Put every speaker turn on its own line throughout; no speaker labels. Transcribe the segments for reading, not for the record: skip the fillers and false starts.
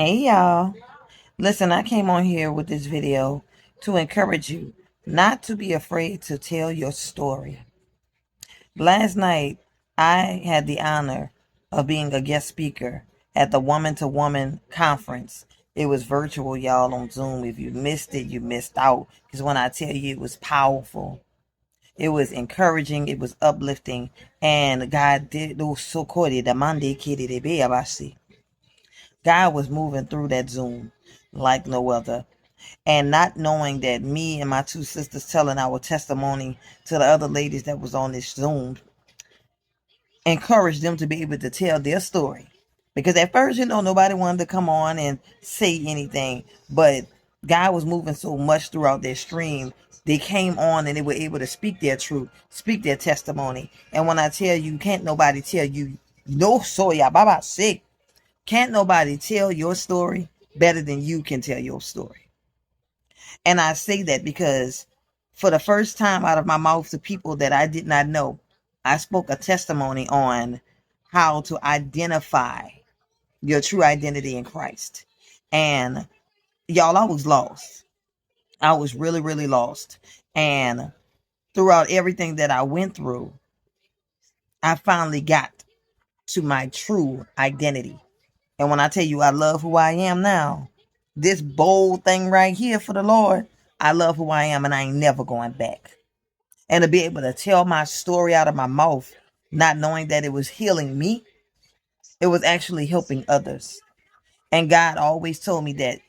Hey y'all. Listen, I came on here with this video to encourage you not to be afraid to tell your story. Last night, I had the honor of being a guest speaker at the Woman to Woman conference. It was virtual, y'all, on Zoom. If you missed it, you missed out. Because when I tell you, it was powerful. It was encouraging. It was uplifting. And God did those so called the Monday kitty de be abasi. God was moving through that Zoom like no other. And not knowing that me and my two sisters telling our testimony to the other ladies that was on this Zoom encouraged them to be able to tell their story. Because at first, nobody wanted to come on and say anything. But God was moving so much throughout their stream. They came on and they were able to speak their truth, speak their testimony. And when I tell you, can't nobody tell you, no soya, baba sick. Can't nobody tell your story better than you can tell your story. And I say that because for the first time out of my mouth to people that I did not know, I spoke a testimony on how to identify your true identity in Christ. And y'all, I was lost. I was really, really lost. And throughout everything that I went through, I finally got to my true identity. And when I tell you I love who I am now, this bold thing right here for the Lord, I love who I am and I ain't never going back. And to be able to tell my story out of my mouth, not knowing that it was healing me, it was actually helping others. And God always told me that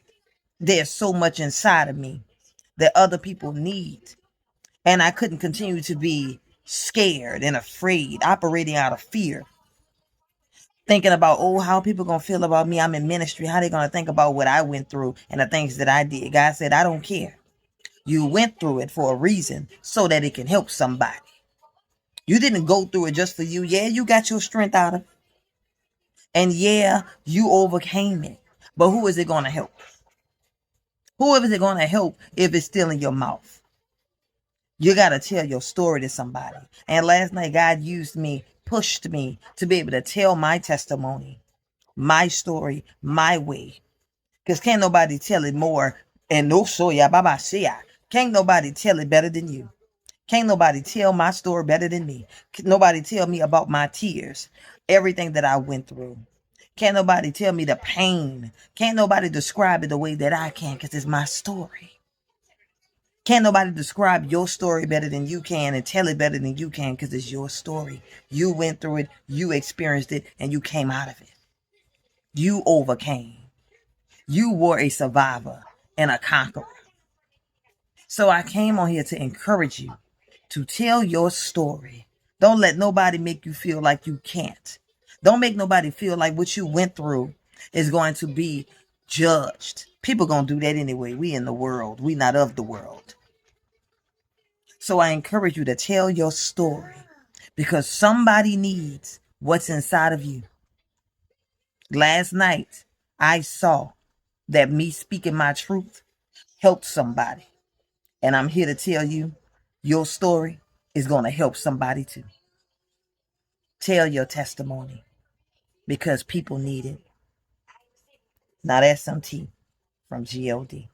there's so much inside of me that other people need. And I couldn't continue to be scared and afraid, operating out of fear, thinking about, oh, how people gonna feel about me. I'm in ministry. How they gonna think about what I went through and the things that I did. God said, I don't care. You went through it for a reason so that it can help somebody. You didn't go through it just for you. Yeah, you got your strength out of it. And yeah, you overcame it. But who is it going to help? Who is it going to help if it's still in your mouth? You got to tell your story to somebody. And last night, God used me, pushed me to be able to tell my testimony, my story, my way. Because can't nobody tell it more. And no soya, baba shia. Can't nobody tell it better than you. Can't nobody tell my story better than me. Can't nobody tell me about my tears, everything that I went through. Can't nobody tell me the pain. Can't nobody describe it the way that I can because it's my story. Can't nobody describe your story better than you can and tell it better than you can because it's your story. You went through it, you experienced it, and you came out of it. You overcame. You were a survivor and a conqueror. So I came on here to encourage you to tell your story. Don't let nobody make you feel like you can't. Don't make nobody feel like what you went through is going to be judged. People gonna do that anyway. We in the world. We not of the world. So I encourage you to tell your story because somebody needs what's inside of you. Last night, I saw that me speaking my truth helped somebody. And I'm here to tell you your story is going to help somebody too. Tell your testimony because people need it. Not SMT from GOD.